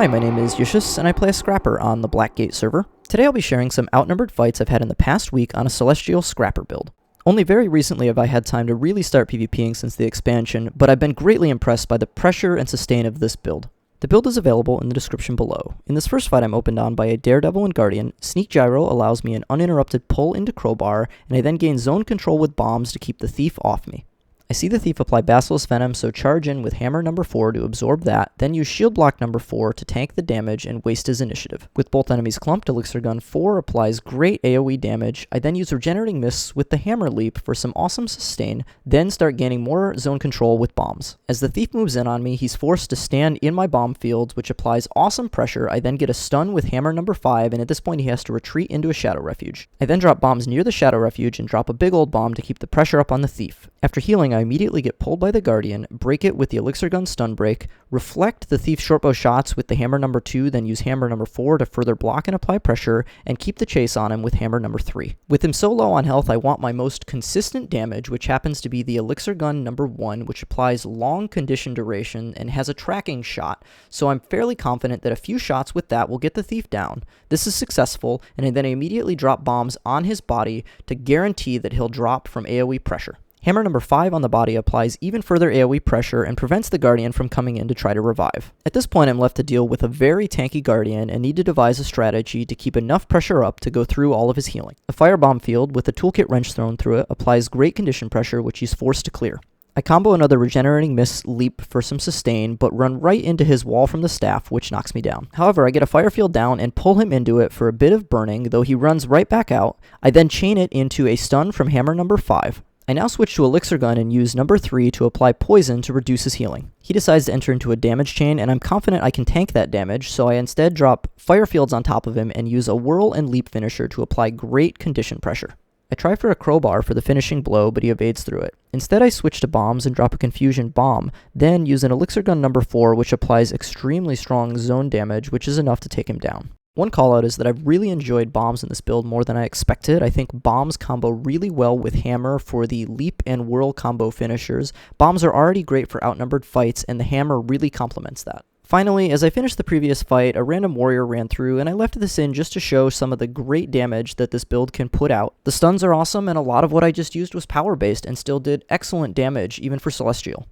Hi, my name is Yishis, and I play a Scrapper on the Blackgate server. Today I'll be sharing some Outnumbered fights I've had in the past week on a Celestial Scrapper build. Only very recently have I had time to really start PvPing since the expansion, but I've been greatly impressed by the pressure and sustain of this build. The build is available in the description below. In this first fight I'm opened on by a Daredevil and Guardian. Sneak Gyro allows me an uninterrupted pull into Crowbar, and I then gain zone control with bombs to keep the Thief off me. I see the Thief apply Basilisk Venom, so charge in with Hammer number 4 to absorb that, then use Shield Block number 4 to tank the damage and waste his initiative. With both enemies clumped, Elixir Gun 4 applies great AoE damage. I then use Regenerating Mists with the Hammer Leap for some awesome sustain, then start gaining more zone control with bombs. As the Thief moves in on me, he's forced to stand in my bomb fields, which applies awesome pressure. I then get a stun with Hammer number 5, and at this point he has to retreat into a Shadow Refuge. I then drop bombs near the Shadow Refuge and drop a big old bomb to keep the pressure up on the Thief. After healing, I immediately get pulled by the Guardian, break it with the Elixir Gun stun break, reflect the Thief's shortbow shots with the Hammer number 2, then use Hammer number 4 to further block and apply pressure, and keep the chase on him with Hammer number 3. With him so low on health, I want my most consistent damage, which happens to be the Elixir Gun number 1, which applies long condition duration and has a tracking shot, so I'm fairly confident that a few shots with that will get the Thief down. This is successful, and then I immediately drop bombs on his body to guarantee that he'll drop from AoE pressure. Hammer number 5 on the body applies even further AoE pressure and prevents the Guardian from coming in to try to revive. At this point I'm left to deal with a very tanky Guardian and need to devise a strategy to keep enough pressure up to go through all of his healing. A Firebomb field with a Toolkit Wrench thrown through it applies great condition pressure, which he's forced to clear. I combo another Regenerating Mist Leap for some sustain, but run right into his wall from the staff, which knocks me down. However, I get a Fire Field down and pull him into it for a bit of burning, though he runs right back out. I then chain it into a stun from Hammer number 5. I now switch to Elixir Gun and use number 3 to apply poison to reduce his healing. He decides to enter into a damage chain, and I'm confident I can tank that damage, so I instead drop Fire Fields on top of him and use a Whirl and Leap finisher to apply great condition pressure. I try for a Crowbar for the finishing blow, but he evades through it. Instead, I switch to bombs and drop a Confusion Bomb, then use an Elixir Gun number 4, which applies extremely strong zone damage, which is enough to take him down. One callout is that I've really enjoyed bombs in this build more than I expected. I think bombs combo really well with Hammer for the Leap and Whirl combo finishers. Bombs are already great for outnumbered fights, and the Hammer really complements that. Finally, as I finished the previous fight, a random warrior ran through, and I left this in just to show some of the great damage that this build can put out. The stuns are awesome, and a lot of what I just used was power-based and still did excellent damage, even for Celestial.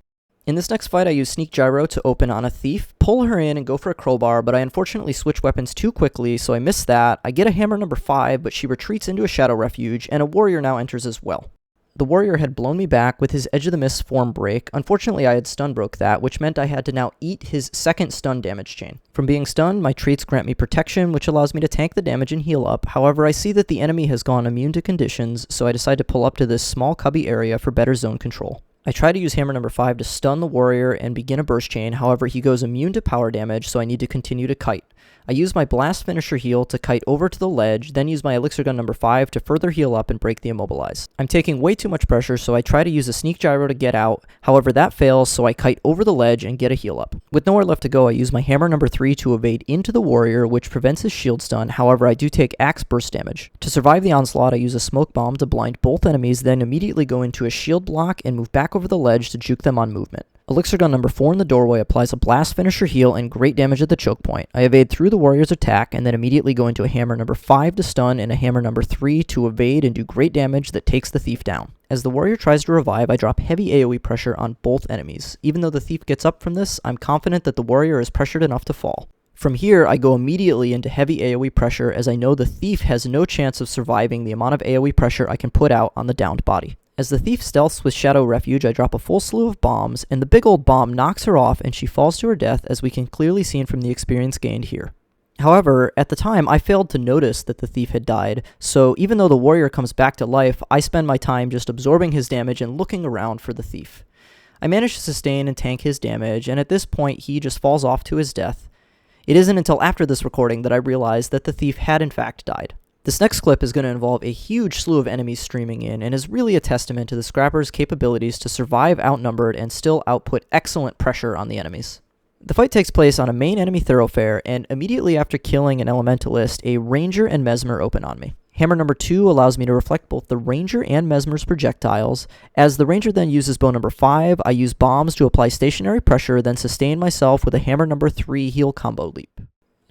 In this next fight, I use Sneak Gyro to open on a Thief, pull her in and go for a Crowbar, but I unfortunately switch weapons too quickly, so I miss that. I get a Hammer number 5, but she retreats into a Shadow Refuge, and a warrior now enters as well. The warrior had blown me back with his Edge of the Mist form break. Unfortunately, I had stun broke that, which meant I had to now eat his second stun damage chain. From being stunned, my traits grant me protection, which allows me to tank the damage and heal up. However, I see that the enemy has gone immune to conditions, so I decide to pull up to this small cubby area for better zone control. I try to use Hammer number 5 to stun the warrior and begin a burst chain, however he goes immune to power damage, so I need to continue to kite. I use my blast finisher heal to kite over to the ledge, then use my Elixir Gun number 5 to further heal up and break the immobilize. I'm taking way too much pressure, so I try to use a Sneak Gyro to get out, however that fails, so I kite over the ledge and get a heal up. With nowhere left to go, I use my Hammer number 3 to evade into the warrior, which prevents his shield stun, however I do take axe burst damage. To survive the onslaught, I use a Smoke Bomb to blind both enemies, then immediately go into a shield block and move back over the ledge to juke them on movement. Elixir Gun number 4 in the doorway applies a blast finisher heal and great damage at the choke point. I evade through the warrior's attack and then immediately go into a Hammer number 5 to stun and a Hammer number 3 to evade and do great damage that takes the Thief down. As the warrior tries to revive, I drop heavy AoE pressure on both enemies. Even though the Thief gets up from this, I'm confident that the warrior is pressured enough to fall. From here, I go immediately into heavy AoE pressure as I know the Thief has no chance of surviving the amount of AoE pressure I can put out on the downed body. As the Thief stealths with Shadow Refuge, I drop a full slew of bombs, and the big old bomb knocks her off and she falls to her death, as we can clearly see from the experience gained here. However, at the time, I failed to notice that the Thief had died, so even though the warrior comes back to life, I spend my time just absorbing his damage and looking around for the Thief. I manage to sustain and tank his damage, and at this point he just falls off to his death. It isn't until after this recording that I realize that the Thief had in fact died. This next clip is going to involve a huge slew of enemies streaming in and is really a testament to the Scrapper's capabilities to survive outnumbered and still output excellent pressure on the enemies. The fight takes place on a main enemy thoroughfare, and immediately after killing an Elementalist, a Ranger and Mesmer open on me. Hammer number 2 allows me to reflect both the Ranger and Mesmer's projectiles. As the Ranger then uses bow number 5, I use bombs to apply stationary pressure, then sustain myself with a hammer number 3 heal combo leap.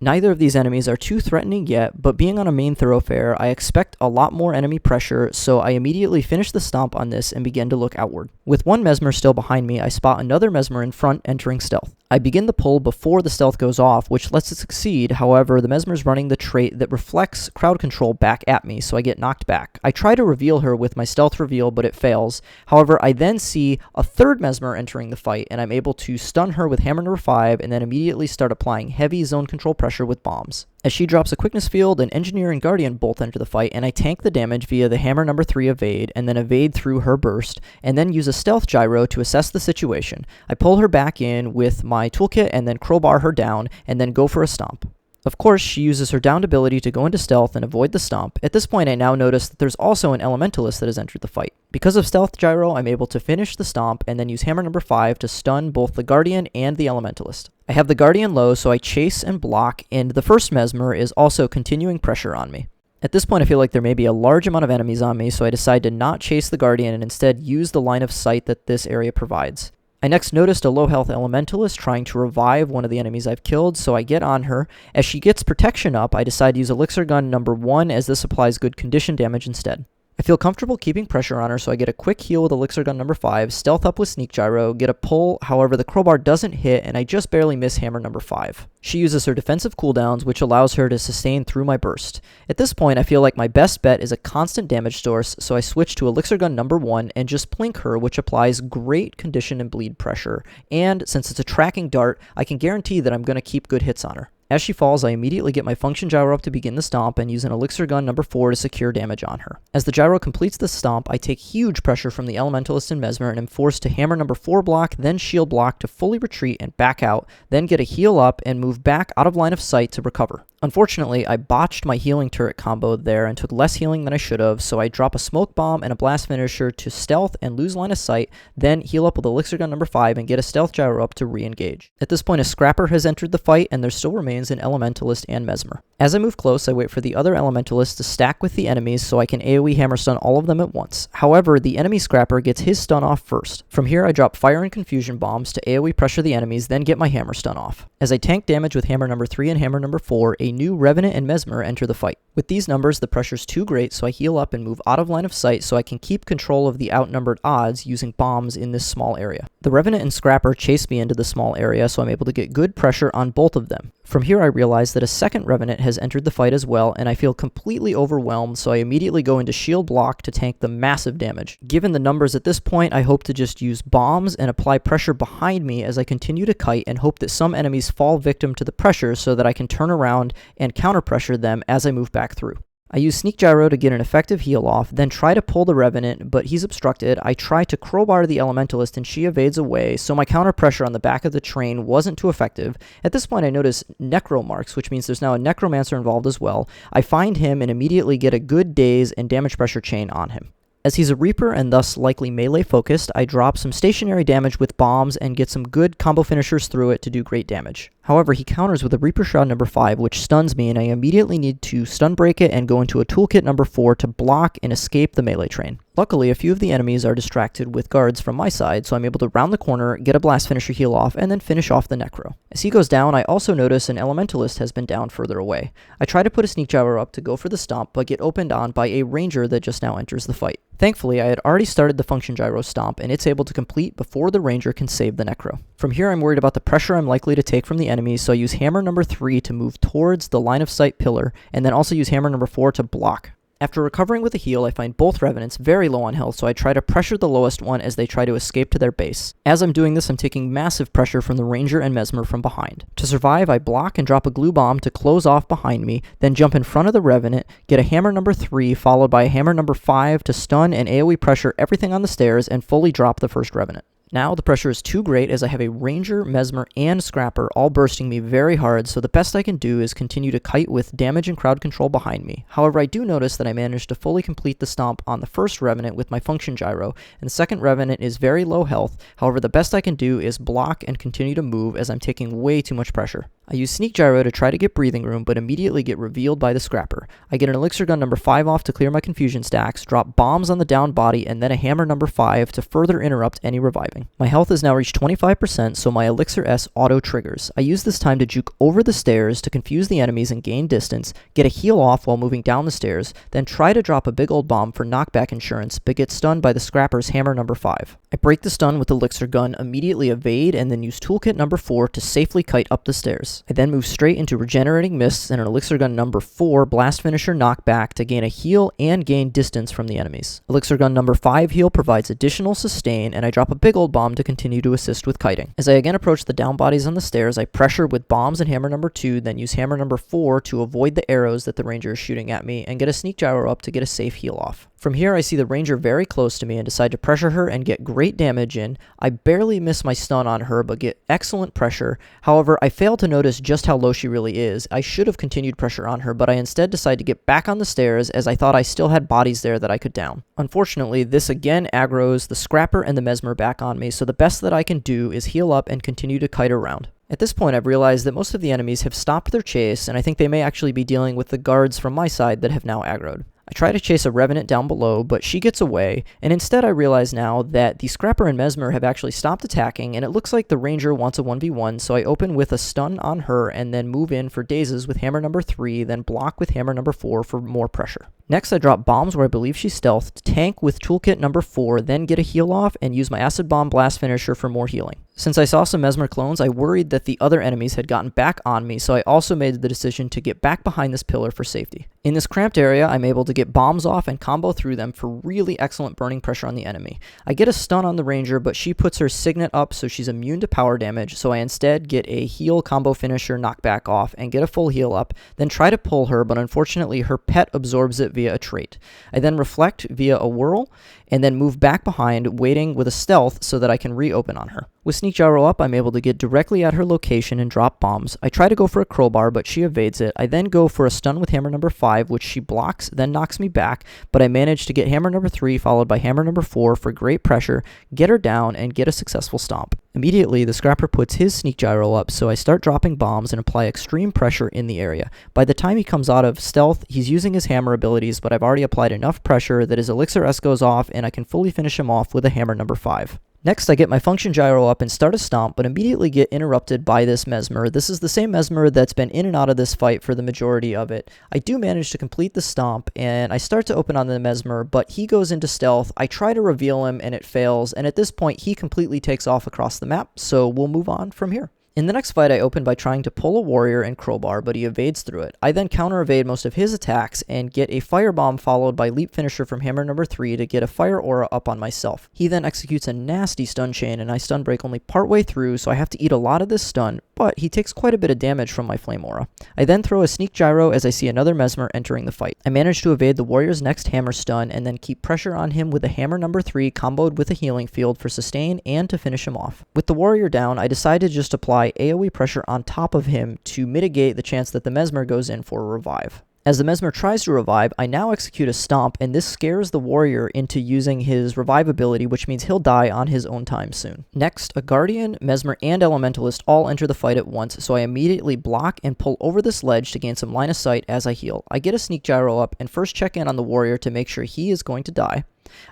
Neither of these enemies are too threatening yet, but being on a main thoroughfare, I expect a lot more enemy pressure, so I immediately finish the stomp on this and begin to look outward. With one Mesmer still behind me, I spot another Mesmer in front entering stealth. I begin the pull before the stealth goes off, which lets it succeed. However, the Mesmer's running the trait that reflects crowd control back at me, so I get knocked back. I try to reveal her with my stealth reveal, but it fails. However, I then see a third Mesmer entering the fight, and I'm able to stun her with hammer number 5, and then immediately start applying heavy zone control pressure with bombs. As she drops a quickness field, an engineer and guardian both enter the fight, and I tank the damage via the hammer number 3 evade, and then evade through her burst, and then use a stealth gyro to assess the situation. I pull her back in with my toolkit and then crowbar her down, and then go for a stomp. Of course, she uses her downed ability to go into stealth and avoid the stomp. At this point, I now notice that there's also an Elementalist that has entered the fight. Because of stealth gyro, I'm able to finish the stomp and then use hammer number 5 to stun both the Guardian and the Elementalist. I have the Guardian low, so I chase and block, and the first Mesmer is also continuing pressure on me. At this point, I feel like there may be a large amount of enemies on me, so I decide to not chase the Guardian and instead use the line of sight that this area provides. I next noticed a low-health Elementalist trying to revive one of the enemies I've killed, so I get on her. As she gets protection up, I decide to use Elixir Gun number 1 as this applies good condition damage instead. I feel comfortable keeping pressure on her, so I get a quick heal with Elixir Gun number 5, stealth up with Sneak Gyro, get a pull, however the crowbar doesn't hit, and I just barely miss hammer number 5. She uses her defensive cooldowns, which allows her to sustain through my burst. At this point, I feel like my best bet is a constant damage source, so I switch to Elixir Gun number 1 and just plink her, which applies great condition and bleed pressure. And since it's a tracking dart, I can guarantee that I'm going to keep good hits on her. As she falls, I immediately get my function gyro up to begin the stomp and use an Elixir Gun number 4 to secure damage on her. As the gyro completes the stomp, I take huge pressure from the Elementalist and Mesmer and am forced to hammer number 4 block, then shield block to fully retreat and back out, then get a heal up and move back out of line of sight to recover. Unfortunately, I botched my healing turret combo there and took less healing than I should have, so I drop a smoke bomb and a blast finisher to stealth and lose line of sight, then heal up with Elixir Gun number 5 and get a stealth gyro up to re-engage. At this point, a Scrapper has entered the fight, and there still remains an Elementalist and Mesmer. As I move close, I wait for the other Elementalist to stack with the enemies so I can AoE hammer stun all of them at once. However, the enemy Scrapper gets his stun off first. From here, I drop fire and confusion bombs to AoE pressure the enemies, then get my hammer stun off. As I tank damage with hammer number 3 and hammer number 4, a new Revenant and Mesmer enter the fight. With these numbers, the pressure's too great, so I heal up and move out of line of sight so I can keep control of the outnumbered odds using bombs in this small area. The Revenant and Scrapper chase me into the small area, so I'm able to get good pressure on both of them. From here, I realize that a second Revenant has entered the fight as well, and I feel completely overwhelmed, so I immediately go into shield block to tank the massive damage. Given the numbers at this point, I hope to just use bombs and apply pressure behind me as I continue to kite and hope that some enemies fall victim to the pressure so that I can turn around and counter pressure them as I move back through. I use Sneak Gyro to get an effective heal off, then try to pull the Revenant, but he's obstructed. I try to crowbar the Elementalist and she evades away, so my counter pressure on the back of the train wasn't too effective. At this point I notice Necro marks, which means there's now a Necromancer involved as well. I find him and immediately get a good daze and damage pressure chain on him. As he's a Reaper and thus likely melee focused, I drop some stationary damage with bombs and get some good combo finishers through it to do great damage. However, he counters with a Reaper Shroud number 5, which stuns me, and I immediately need to stun break it and go into a toolkit number 4 to block and escape the melee train. Luckily, a few of the enemies are distracted with guards from my side, so I'm able to round the corner, get a blast finisher heal off, and then finish off the Necro. As he goes down, I also notice an Elementalist has been down further away. I try to put a Sneak Gyro up to go for the stomp, but get opened on by a Ranger that just now enters the fight. Thankfully, I had already started the Function Gyro stomp, and it's able to complete before the Ranger can save the Necro. From here, I'm worried about the pressure I'm likely to take from the enemies, so I use hammer number 3 to move towards the line of sight pillar, and then also use hammer number 4 to block. After recovering with a heal, I find both Revenants very low on health, so I try to pressure the lowest one as they try to escape to their base. As I'm doing this, I'm taking massive pressure from the Ranger and Mesmer from behind. To survive, I block and drop a glue bomb to close off behind me, then jump in front of the Revenant, get a hammer number 3, followed by a hammer number 5 to stun and AoE pressure everything on the stairs and fully drop the first Revenant. Now the pressure is too great as I have a Ranger, Mesmer, and Scrapper all bursting me very hard, so the best I can do is continue to kite with damage and crowd control behind me. However, I do notice that I managed to fully complete the stomp on the first Revenant with my Function Gyro, and the second Revenant is very low health. However, the best I can do is block and continue to move as I'm taking way too much pressure. I use Sneak Gyro to try to get breathing room, but immediately get revealed by the Scrapper. I get an Elixir Gun number 5 off to clear my confusion stacks, drop bombs on the down body, and then a hammer number 5 to further interrupt any reviving. My health has now reached 25%, so my Elixir S auto triggers. I use this time to juke over the stairs to confuse the enemies and gain distance, get a heal off while moving down the stairs, then try to drop a big old bomb for knockback insurance, but get stunned by the Scrapper's hammer number 5. I break the stun with the Elixir Gun, immediately evade, and then use toolkit number 4 to safely kite up the stairs. I then move straight into Regenerating Mists and an Elixir Gun number 4 Blast Finisher knockback to gain a heal and gain distance from the enemies. Elixir Gun number 5 heal provides additional sustain, and I drop a big old bomb to continue to assist with kiting. As I again approach the down bodies on the stairs, I pressure with bombs and hammer number 2, then use hammer number 4 to avoid the arrows that the ranger is shooting at me, and get a Sneak Gyro up to get a safe heal off. From here, I see the ranger very close to me and decide to pressure her and get great damage in. I barely miss my stun on her, but get excellent pressure. However, I fail to notice just how low she really is. I should have continued pressure on her, but I instead decide to get back on the stairs as I thought I still had bodies there that I could down. Unfortunately, this again aggroes the Scrapper and the Mesmer back on me, so the best that I can do is heal up and continue to kite around. At this point, I've realized that most of the enemies have stopped their chase, and I think they may actually be dealing with the guards from my side that have now aggroed. I try to chase a Revenant down below, but she gets away, and instead I realize now that the Scrapper and Mesmer have actually stopped attacking, and it looks like the Ranger wants a 1v1, so I open with a stun on her and then move in for dazes with hammer number 3, then block with hammer number 4 for more pressure. Next, I drop bombs where I believe she's stealthed, tank with toolkit number 4, then get a heal off, and use my Acid Bomb Blast Finisher for more healing. Since I saw some Mesmer clones, I worried that the other enemies had gotten back on me, so I also made the decision to get back behind this pillar for safety. In this cramped area, I'm able to get bombs off and combo through them for really excellent burning pressure on the enemy. I get a stun on the Ranger, but she puts her Signet up so she's immune to power damage, so I instead get a heal combo finisher knockback off and get a full heal up, then try to pull her, but unfortunately her pet absorbs it via a trait. I then reflect via a whirl, and then move back behind, waiting with a stealth so that I can reopen on her. With Sneak Gyro up, I'm able to get directly at her location and drop bombs. I try to go for a crowbar, but she evades it. I then go for a stun with hammer number 5, which she blocks, then knocks me back, but I manage to get hammer number 3 followed by hammer number 4 for great pressure, get her down, and get a successful stomp. Immediately, the Scrapper puts his Sneak Gyro up, so I start dropping bombs and apply extreme pressure in the area. By the time he comes out of stealth, he's using his hammer abilities, but I've already applied enough pressure that his Elixir S goes off, and I can fully finish him off with a hammer number 5. Next, I get my Function Gyro up and start a stomp, but immediately get interrupted by this Mesmer. This is the same Mesmer that's been in and out of this fight for the majority of it. I do manage to complete the stomp, and I start to open on the Mesmer, but he goes into stealth. I try to reveal him, and it fails, and at this point, he completely takes off across the map, so we'll move on from here. In the next fight, I open by trying to pull a warrior and crowbar, but he evades through it. I then counter-evade most of his attacks and get a firebomb followed by leap finisher from hammer number 3 to get a fire aura up on myself. He then executes a nasty stun chain, and I stun break only partway through, so I have to eat a lot of this stun, but he takes quite a bit of damage from my flame aura. I then throw a Sneak Gyro as I see another Mesmer entering the fight. I manage to evade the warrior's next hammer stun and then keep pressure on him with a hammer number 3 comboed with a healing field for sustain and to finish him off. With the warrior down, I decide to just apply AoE pressure on top of him to mitigate the chance that the Mesmer goes in for a revive. As the Mesmer tries to revive, I now execute a stomp, and this scares the warrior into using his revive ability, which means he'll die on his own time soon. Next, a Guardian, Mesmer, and Elementalist all enter the fight at once, so I immediately block and pull over this ledge to gain some line of sight as I heal. I get a Sneak Gyro up and first check in on the warrior to make sure he is going to die.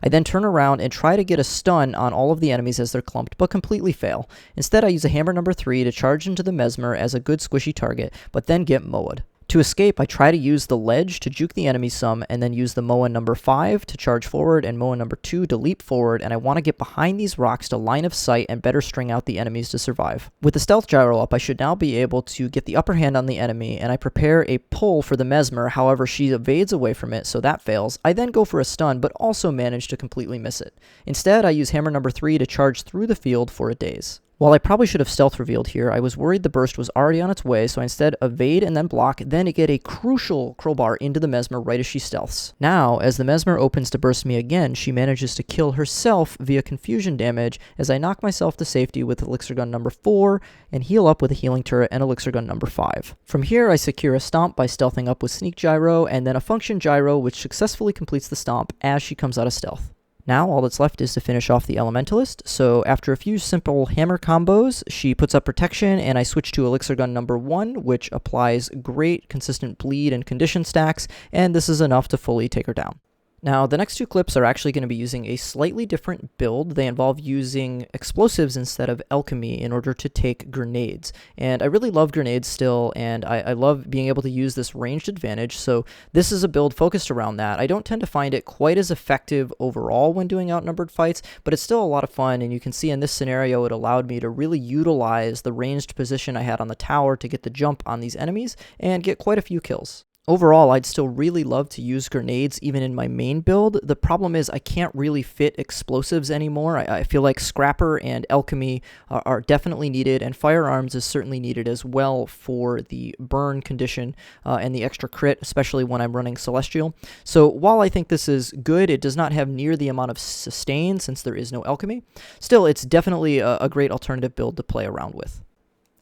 I then turn around and try to get a stun on all of the enemies as they're clumped, but completely fail. Instead, I use a hammer number 3 to charge into the Mesmer as a good squishy target, but then get Moa'd. To escape, I try to use the ledge to juke the enemy some, and then use the Moa number 5 to charge forward and Moa number 2 to leap forward, and I want to get behind these rocks to line of sight and better string out the enemies to survive. With the Stealth Gyro up, I should now be able to get the upper hand on the enemy, and I prepare a pull for the Mesmer, however she evades away from it, so that fails. I then go for a stun, but also manage to completely miss it. Instead, I use hammer number 3 to charge through the field for a daze. While I probably should have stealth revealed here, I was worried the burst was already on its way, so I instead evade and then block, then get a crucial crowbar into the Mesmer right as she stealths. Now, as the Mesmer opens to burst me again, she manages to kill herself via confusion damage as I knock myself to safety with Elixir Gun number 4 and heal up with a healing turret and Elixir Gun number 5. From here, I secure a stomp by stealthing up with Sneak Gyro and then a Function Gyro which successfully completes the stomp as she comes out of stealth. Now all that's left is to finish off the Elementalist, so after a few simple hammer combos, she puts up protection, and I switch to Elixir Gun number 1, which applies great consistent bleed and condition stacks, and this is enough to fully take her down. Now, the next two clips are actually going to be using a slightly different build. They involve using explosives instead of alchemy in order to take grenades. And I really love grenades still, and I love being able to use this ranged advantage, so this is a build focused around that. I don't tend to find it quite as effective overall when doing outnumbered fights, but it's still a lot of fun, and you can see in this scenario it allowed me to really utilize the ranged position I had on the tower to get the jump on these enemies and get quite a few kills. Overall, I'd still really love to use grenades even in my main build. The problem is I can't really fit explosives anymore. I feel like Scrapper and Alchemy are definitely needed, and Firearms is certainly needed as well for the burn condition and the extra crit, especially when I'm running Celestial. So while I think this is good, it does not have near the amount of sustain since there is no Alchemy. Still, it's definitely a great alternative build to play around with.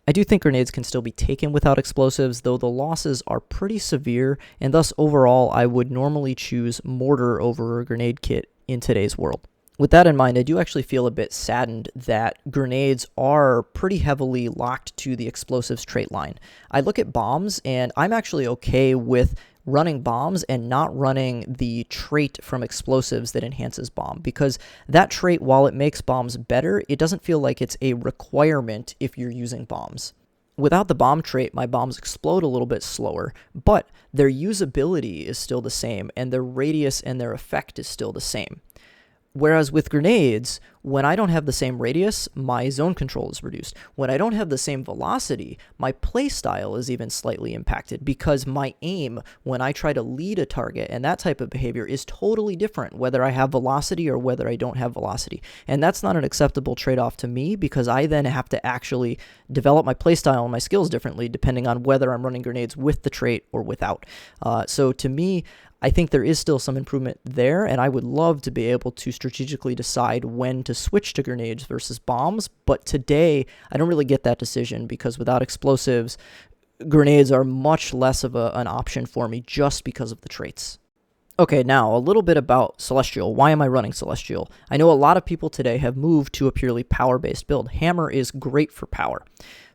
I do think grenades can still be taken without explosives, though the losses are pretty severe, and thus overall I would normally choose Mortar over a grenade kit in today's world. With that in mind, I do actually feel a bit saddened that grenades are pretty heavily locked to the explosives trait line. I look at bombs, and I'm actually okay with running bombs and not running the trait from explosives that enhances bomb, because that trait, while it makes bombs better, it doesn't feel like it's a requirement if you're using bombs. Without the bomb trait, my bombs explode a little bit slower, but their usability is still the same, and their radius and their effect is still the same. Whereas with grenades, when I don't have the same radius, my zone control is reduced. When I don't have the same velocity, my playstyle is even slightly impacted, because my aim when I try to lead a target and that type of behavior is totally different whether I have velocity or whether I don't have velocity. And that's not an acceptable trade-off to me, because I then have to actually develop my playstyle and my skills differently depending on whether I'm running grenades with the trait or without. So to me, I think there is still some improvement there, and I would love to be able to strategically decide when to switch to grenades versus bombs, but today I don't really get that decision, because without explosives, grenades are much less of an option for me just because of the traits. Okay, now a little bit about Celestial. Why am I running Celestial? I know a lot of people today have moved to a purely power-based build. Hammer is great for power.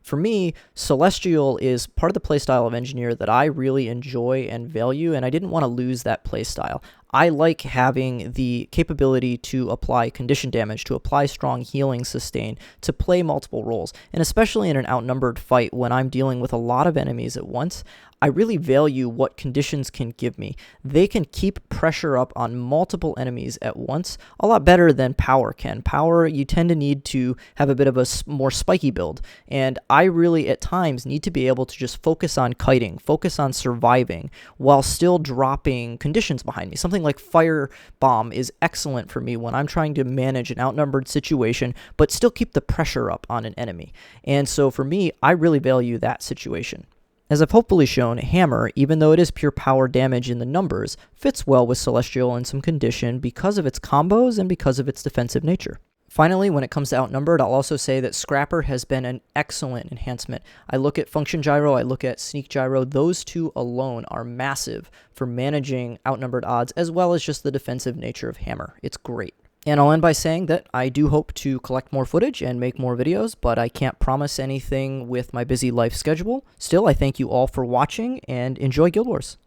For me, Celestial is part of the playstyle of Engineer that I really enjoy and value, and I didn't want to lose that playstyle. I like having the capability to apply condition damage, to apply strong healing sustain, to play multiple roles, and especially in an outnumbered fight when I'm dealing with a lot of enemies at once, I really value what conditions can give me. They can keep pressure up on multiple enemies at once a lot better than power can. Power, you tend to need to have a bit of a more spiky build, and I really at times need to be able to just focus on kiting, focus on surviving, while still dropping conditions behind me. Something like Fire Bomb is excellent for me when I'm trying to manage an outnumbered situation, but still keep the pressure up on an enemy. And so for me, I really value that situation. As I've hopefully shown, Hammer, even though it is pure power damage in the numbers, fits well with Celestial and some condition because of its combos and because of its defensive nature. Finally, when it comes to Outnumbered, I'll also say that Scrapper has been an excellent enhancement. I look at Function Gyro, I look at Sneak Gyro, those two alone are massive for managing outnumbered odds, as well as just the defensive nature of Hammer. It's great. And I'll end by saying that I do hope to collect more footage and make more videos, but I can't promise anything with my busy life schedule. Still, I thank you all for watching, and enjoy Guild Wars.